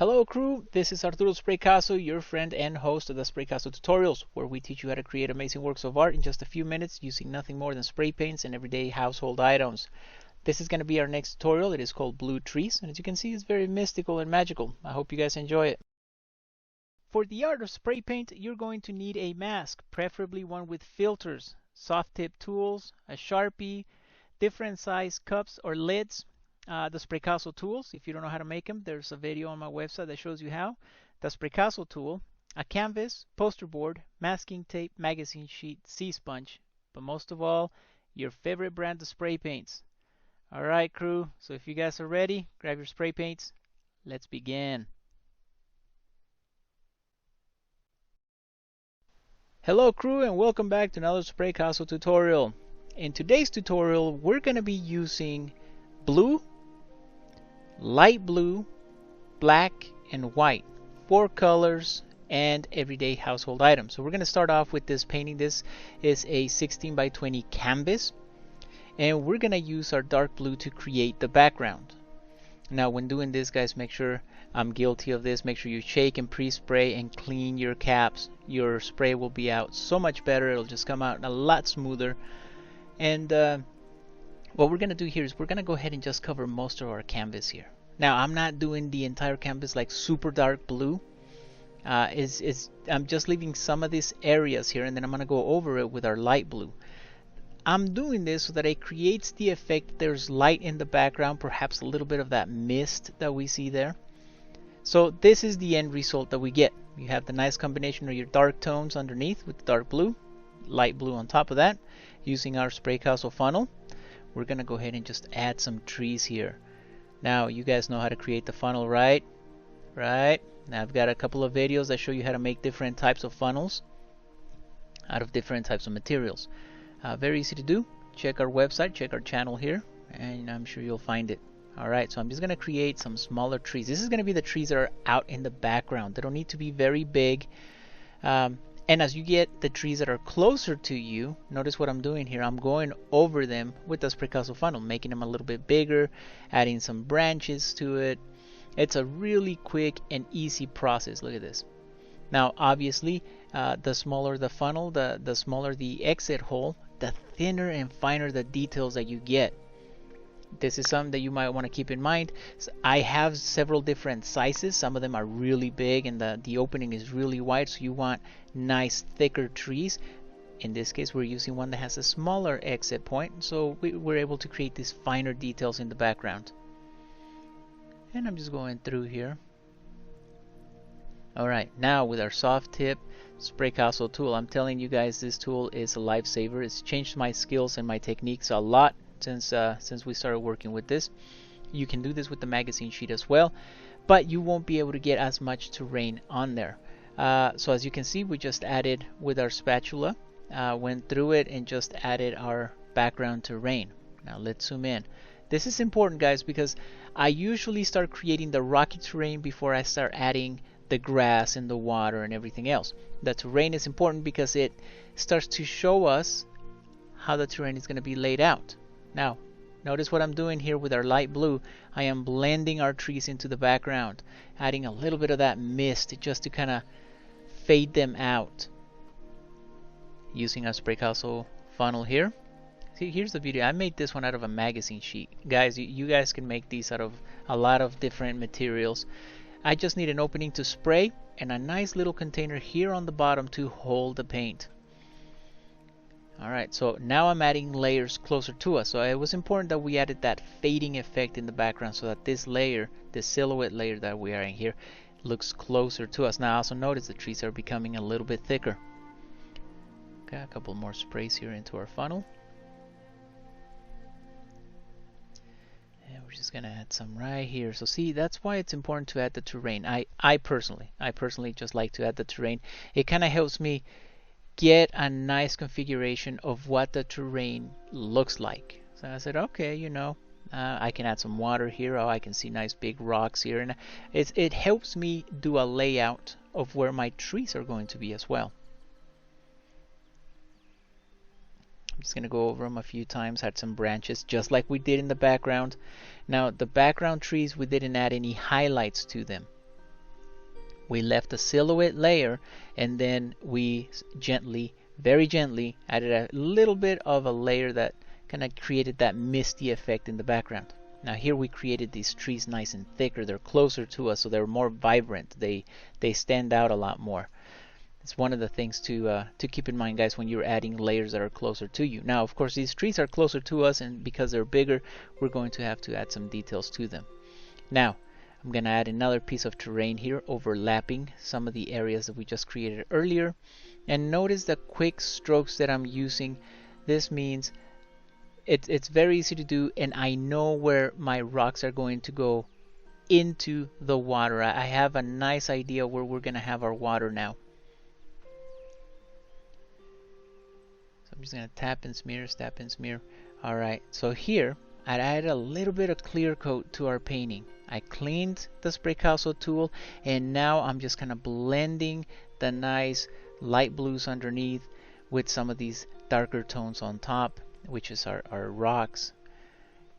Hello crew, this is Arturo Spraycasso, your friend and host of the Spraycasso tutorials, where we teach you how to create amazing works of art in just a few minutes using nothing more than spray paints and everyday household items. This is going to be our next tutorial. It is called Blue Trees, and as you can see, it's very mystical and magical. I hope you guys enjoy it. For the art of spray paint, you're going to need a mask, preferably one with filters, soft tip tools, a Sharpie, different size cups or lids, the Spraycasso tools. If you don't know how to make them, there's a video on my website that shows you how. The Spraycasso tool, a canvas, Posterboard, masking tape, magazine sheet, sea sponge, but most of all, your favorite brand of spray paints. Alright crew, so if you guys are ready, grab your spray paints. Let's begin. Hello crew, and welcome back to another Spraycasso tutorial. In today's tutorial, we're going to be using blue, light blue, black, and white. 4 colors and everyday household items. So we're going to start off with this painting. This is a 16 by 20 canvas, and we're going to use our dark blue to create the background. Now when doing this, guys, make sure, I'm guilty of this, make sure you shake and pre-spray and clean your caps. Your spray will be out so much better. It'll just come out a lot smoother. And what we're going to do here is we're going to go ahead and just cover most of our canvas here. Now I'm not doing the entire canvas like super dark blue. I'm just leaving some of these areas here, and then I'm going to go over it with our light blue. I'm doing this so that it creates the effect there's light in the background, perhaps a little bit of that mist that we see there. So this is the end result that we get. You have the nice combination of your dark tones underneath with the dark blue, light blue on top of that. Using our Spraycasso funnel, we're going to go ahead and just add some trees here. Now you guys know how to create the funnel, right? Now I've got a couple of videos that show you how to make different types of funnels out of different types of materials. Very easy to do. Check our website, check our channel here, and I'm sure you'll find it. Alright, so I'm just going to create some smaller trees. This is going to be the trees that are out in the background. They don't need to be very big. And as you get the trees that are closer to you, notice what I'm doing here. I'm going over them with the Spraycasso funnel, making them a little bit bigger, adding some branches to it. It's a really quick and easy process. Look at this. Now obviously, the smaller the funnel, the smaller the exit hole, the thinner and finer the details that you get. This is something that you might want to keep in mind. So I have several different sizes. Some of them are really big and the opening is really wide, so you want nice thicker trees. In this case, we're using one that has a smaller exit point, so we're able to create these finer details in the background. And I'm just going through here. Alright, now with our soft tip Spraycasso tool, I'm telling you guys, this tool is a lifesaver. It's changed my skills and my techniques a lot since we started working with this. You can do this with the magazine sheet as well, but you won't be able to get as much terrain on there. So as you can see, we just added with our spatula, went through it and just added our background terrain. Now let's zoom in. This is important, guys, because I usually start creating the rocky terrain before I start adding the grass and the water and everything else. The terrain is important because it starts to show us how the terrain is going to be laid out. Now notice what I'm doing here with our light blue. I am blending our trees into the background, adding a little bit of that mist just to kind of fade them out. Using our Spraycasso funnel here. See, here's the video. I made this one out of a magazine sheet. Guys, you guys can make these out of a lot of different materials. I just need an opening to spray and a nice little container here on the bottom to hold the paint. Alright, so now I'm adding layers closer to us. So it was important that we added that fading effect in the background so that this layer, this silhouette layer that we are in here, looks closer to us. Now also notice the trees are becoming a little bit thicker. Okay, a couple more sprays here into our funnel. And we're just gonna add some right here. So see, that's why it's important to add the terrain. I personally just like to add the terrain. It kind of helps me get a nice configuration of what the terrain looks like. So I said, okay, you know, I can add some water here. Oh, I can see nice big rocks here, and it helps me do a layout of where my trees are going to be as well. I'm just going to go over them a few times. Had some branches just like we did in the background. Now the background trees, we didn't add any highlights to them. We left a silhouette layer, and then we gently, very gently, added a little bit of a layer that kind of created that misty effect in the background. Now here we created these trees nice and thicker. They're closer to us, so they're more vibrant. They stand out a lot more. It's one of the things to keep in mind, guys, when you're adding layers that are closer to you. Now, of course, these trees are closer to us, and because they're bigger, we're going to have to add some details to them. Now, I'm going to add another piece of terrain here, overlapping some of the areas that we just created earlier. And notice the quick strokes that I'm using. This means it's very easy to do, and I know where my rocks are going to go into the water. I have a nice idea where we're going to have our water now. So I'm just going to tap and smear, tap and smear. Alright, so here I added a little bit of clear coat to our painting. I cleaned the Spraycasso tool, and now I'm just kind of blending the nice light blues underneath with some of these darker tones on top, which is our rocks,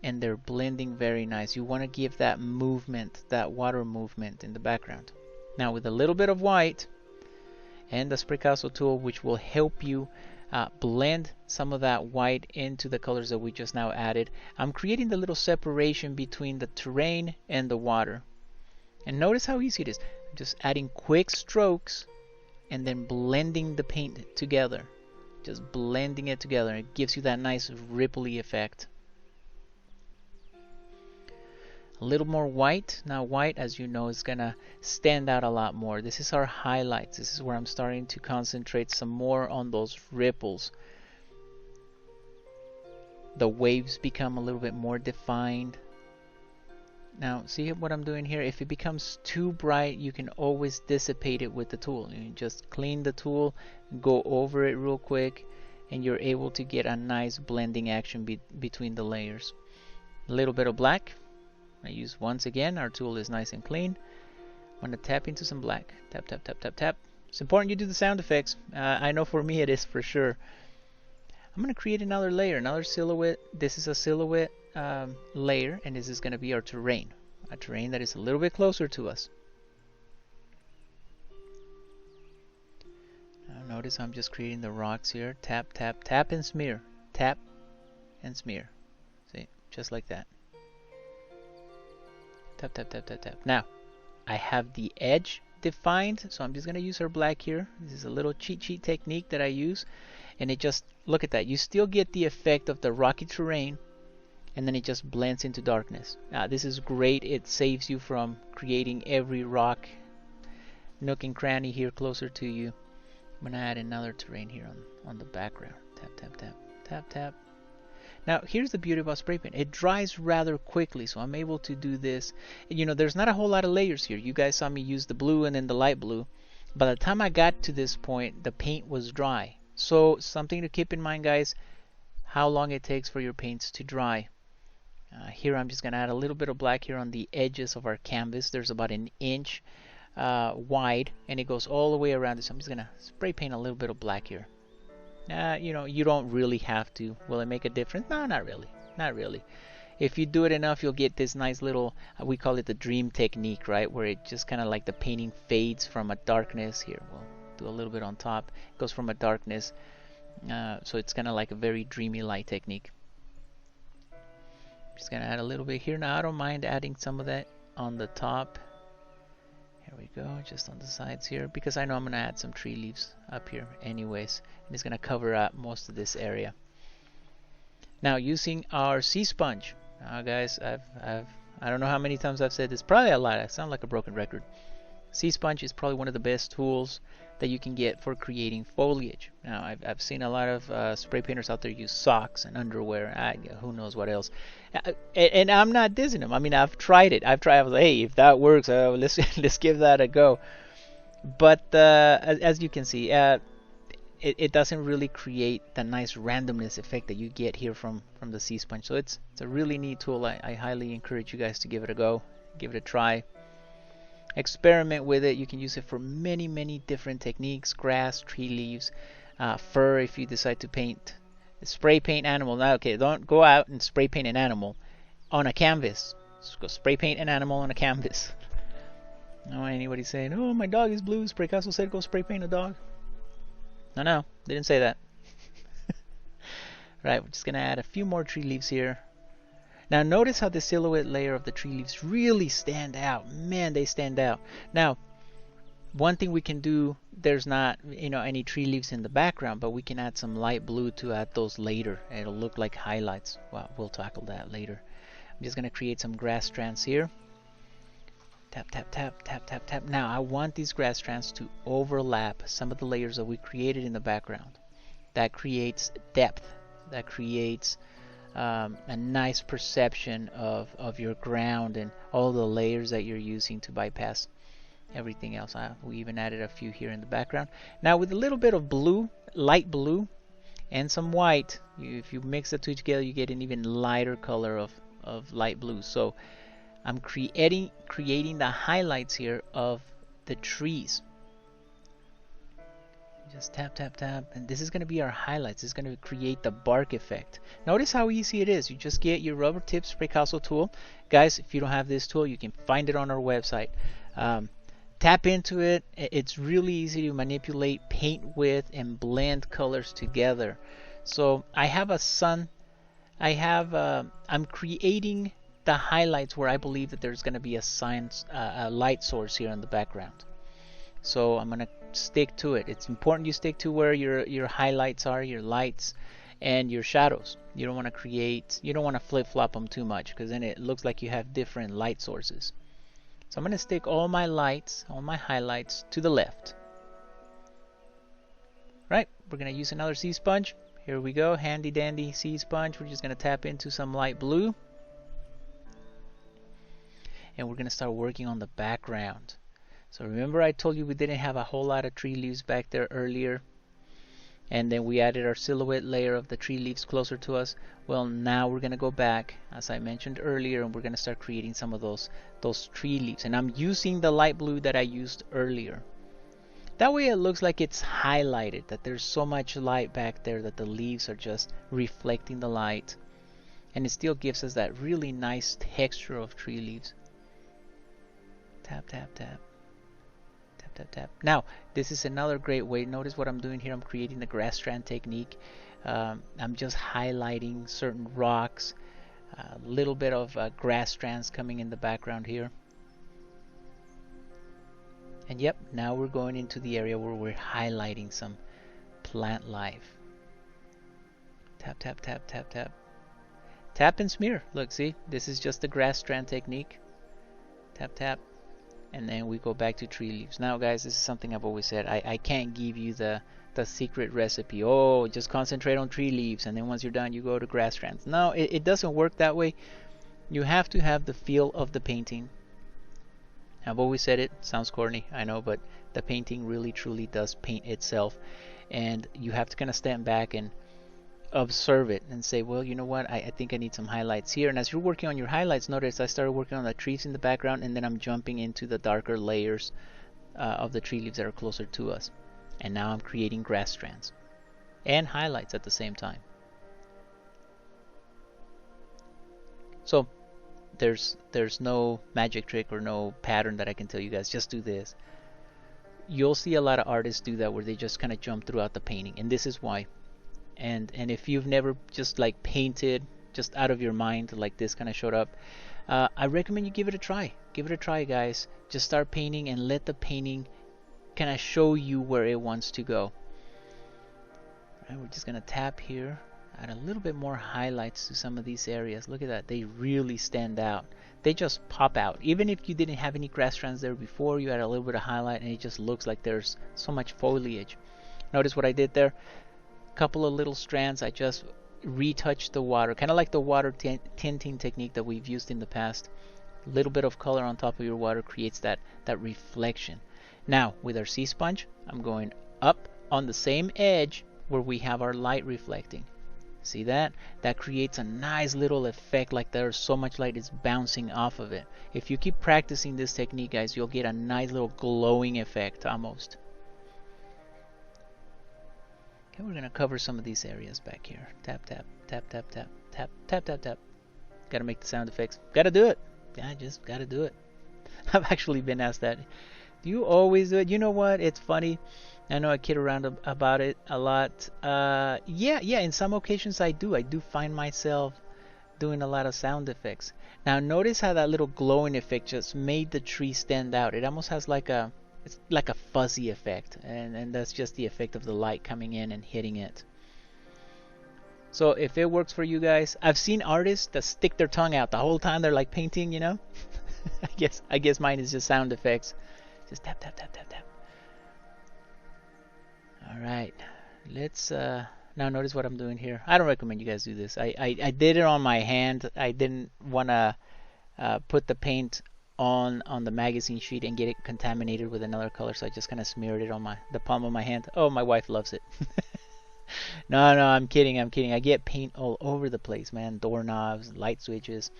and they're blending very nice. You want to give that movement, that water movement in the background. Now with a little bit of white and the Spraycasso tool, which will help you blend some of that white into the colors that we just now added, I'm creating the little separation between the terrain and the water. And notice how easy it is. I'm just adding quick strokes and then blending the paint together. Just blending it together. It gives you that nice ripply effect. A little more white. Now white, as you know, is gonna stand out a lot more. This is our highlights. This is where I'm starting to concentrate some more on those ripples. The waves become a little bit more defined. Now see what I'm doing here? If it becomes too bright, you can always dissipate it with the tool. You just clean the tool, go over it real quick, and you're able to get a nice blending action between the layers. A little bit of black. I use once again, our tool is nice and clean. I'm going to tap into some black. Tap, tap, tap, tap, tap. It's important you do the sound effects. I know for me it is for sure. I'm going to create another layer, another silhouette. This is a silhouette layer, and this is going to be our terrain. A terrain that is a little bit closer to us. Now notice I'm just creating the rocks here. Tap, tap, tap and smear. Tap and smear. See, just like that. Tap, tap, tap, tap, tap. Now, I have the edge defined, so I'm just going to use our black here. This is a little cheat sheet technique that I use, and it just, look at that. You still get the effect of the rocky terrain, and then it just blends into darkness. Now, this is great. It saves you from creating every rock nook and cranny here closer to you. I'm going to add another terrain here on the background. Tap, tap, tap, tap, tap. Now here's the beauty about spray paint. It dries rather quickly, so I'm able to do this. You know, there's not a whole lot of layers here. You guys saw me use the blue and then the light blue. By the time I got to this point, the paint was dry. So something to keep in mind, guys, how long it takes for your paints to dry. Here I'm just going to add a little bit of black here on the edges of our canvas. There's about an inch wide, and it goes all the way around it. So I'm just going to spray paint a little bit of black here. You know, you don't really have to. Will it make a difference? No, not really. Not really. If you do it enough, you'll get this nice little, we call it the dream technique, right? Where it just kind of like the painting fades from a darkness. Here, we'll do a little bit on top. It goes from a darkness. So it's kind of like a very dreamy light technique. Just going to add a little bit here. Now, I don't mind adding some of that on the top. Here we go, just on the sides here, because I know I'm going to add some tree leaves up here anyways, and it's going to cover up most of this area. Now using our sea sponge. Now guys, I don't know how many times I've said this, probably a lot. I sound like a broken record. Sea sponge is probably one of the best tools that you can get for creating foliage. Now I've seen a lot of spray painters out there use socks and underwear, who knows what else, and I'm not dissing them. I mean, I've tried it. I was like, hey, if that works, let's give that a go. But as you can see, it doesn't really create the nice randomness effect that you get here from the sea sponge. So it's a really neat tool. I highly encourage you guys to give it a go, give it a try. Experiment with it. You can use it for many different techniques: grass, tree leaves, fur if you decide to paint, spray paint animal. Now, okay, don't go out and spray paint an animal on a canvas. Just go spray paint an animal on a canvas. I don't want anybody saying, oh, my dog is blue. Spraycasso said go spray paint a dog. No, they didn't say that. Right, we're just going to add a few more tree leaves here. Now notice how the silhouette layer of the tree leaves really stand out. Man, they stand out. Now, one thing we can do, there's not any tree leaves in the background, but we can add some light blue to add those later. It'll look like highlights. Well, we'll tackle that later. I'm just going to create some grass strands here. Tap, tap, tap, tap, tap, tap. Now I want these grass strands to overlap some of the layers that we created in the background. That creates depth. That creates a nice perception of your ground and all the layers that you're using to bypass everything else. We even added a few here in the background. Now with a little bit of blue, light blue, and some white, if you mix the two together, you get an even lighter color of light blue. So I'm creating the highlights here of the trees. Just tap, tap, tap, and this is going to be our highlights. It's going to create the bark effect. Notice how easy it is. You just get your rubber tip Spraycasso tool. Guys, if you don't have this tool, you can find it on our website. Tap into it. It's really easy to manipulate, paint with, and blend colors together. So I have a sun. I'm creating the highlights where I believe that there's going to be a light source here in the background. So I'm going to stick to it. It's important you stick to where your highlights are, your lights, and your shadows. You don't want to flip-flop them too much, because then it looks like you have different light sources. So I'm going to stick all my lights, all my highlights to the left. Right, we're going to use another sea sponge. Here we go, handy dandy sea sponge. We're just going to tap into some light blue. And we're going to start working on the background. So remember I told you we didn't have a whole lot of tree leaves back there earlier, and then we added our silhouette layer of the tree leaves closer to us. Well, now we're going to go back, as I mentioned earlier, and we're going to start creating some of those tree leaves. And I'm using the light blue that I used earlier. That way it looks like it's highlighted, that there's so much light back there that the leaves are just reflecting the light, and it still gives us that really nice texture of tree leaves. Tap, tap, tap. Tap, tap, tap. Now, this is another great way. Notice what I'm doing here. I'm creating the grass strand technique. I'm just highlighting certain rocks. A little bit of grass strands coming in the background here. And yep, now we're going into the area where we're highlighting some plant life. Tap, tap, tap, tap, tap. Tap and smear. Look, see? This is just the grass strand technique. Tap, tap. And then we go back to tree leaves. Now guys, this is something I've always said. I can't give you the secret recipe. Oh, just concentrate on tree leaves, and then once you're done you go to grass strands. No, it doesn't work that way. You have to have the feel of the painting. I've always said it. Sounds corny, I know, but the painting really truly does paint itself. And you have to kind of stand back and observe it and say, well, you know what, I think I need some highlights here. And as you're working on your highlights, notice I started working on the trees in the background, and then I'm jumping into the darker layers of the tree leaves that are closer to us. And now I'm creating grass strands and highlights at the same time. So there's no magic trick or no pattern that I can tell you guys, just do this. You'll see a lot of artists do that, where they just kind of jump throughout the painting, and this is why. And if you've never just like painted just out of your mind like this kind of showed up, I recommend you give it a try. Give it a try, guys. Just start painting and let the painting kind of show you where it wants to go. Alright, we're just gonna tap here, add a little bit more highlights to some of these areas. Look at that, they really stand out. They just pop out. Even if you didn't have any grass strands there before, you add a little bit of highlight and it just looks like there's so much foliage. Notice what I did there? Couple of little strands, I just retouched the water, kind of like the water tinting technique that we've used in the past. A little bit of color on top of your water creates that reflection. Now with our sea sponge, I'm going up on the same edge where we have our light reflecting. See that? That creates a nice little effect, like there's so much light is bouncing off of it. If you keep practicing this technique, guys, you'll get a nice little glowing effect almost. Okay, we're gonna cover some of these areas back here. Tap, tap, tap, tap, tap, tap, tap, tap, tap. Gotta make the sound effects. Gotta do it. Yeah, just gotta do it. I've actually been asked that. Do you always do it? You know what? It's funny. I know I kid around about it a lot. Yeah. In some occasions I do. I do find myself doing a lot of sound effects. Now notice how that little glowing effect just made the tree stand out. It almost has it's like a fuzzy effect, and that's just the effect of the light coming in and hitting it. So if it works for you guys, I've seen artists that stick their tongue out the whole time they're like painting, you know. I guess mine is just sound effects. Just tap tap tap tap tap. All right, let's now notice what I'm doing here. I don't recommend you guys do this. I did it on my hand. I didn't want to put the paint on the magazine sheet and get it contaminated with another color, so I just kind of smeared it on the palm of my hand. Oh, my wife loves it. No, I'm kidding. I get paint all over the place, man. Doorknobs, light switches.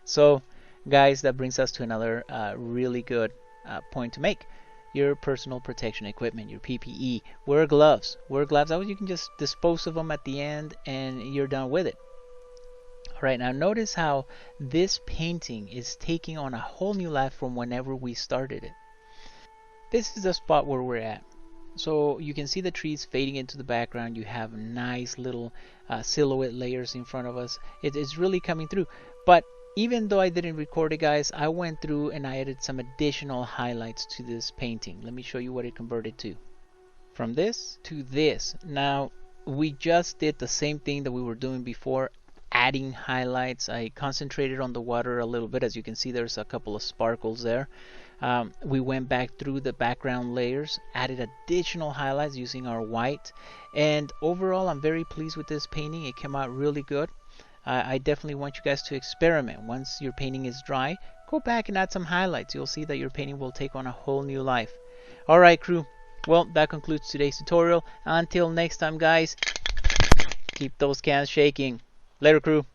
So, guys, that brings us to another really good point to make. Your personal protection equipment, your PPE. Wear gloves. Wear gloves. You can just dispose of them at the end and you're done with it. Alright, now notice how this painting is taking on a whole new life from whenever we started it. This is the spot where we're at. So you can see the trees fading into the background. You have nice little silhouette layers in front of us. It's really coming through. But even though I didn't record it, guys, I went through and I added some additional highlights to this painting. Let me show you what it converted to. From this to this. Now, we just did the same thing that we were doing before, adding highlights. I concentrated on the water a little bit. As you can see, there's a couple of sparkles there. We went back through the background layers, added additional highlights using our white. And overall, I'm very pleased with this painting. It came out really good. I definitely want you guys to experiment. Once your painting is dry, go back and add some highlights. You'll see that your painting will take on a whole new life. Alright, crew. Well, that concludes today's tutorial. Until next time, guys, keep those cans shaking. Later, crew.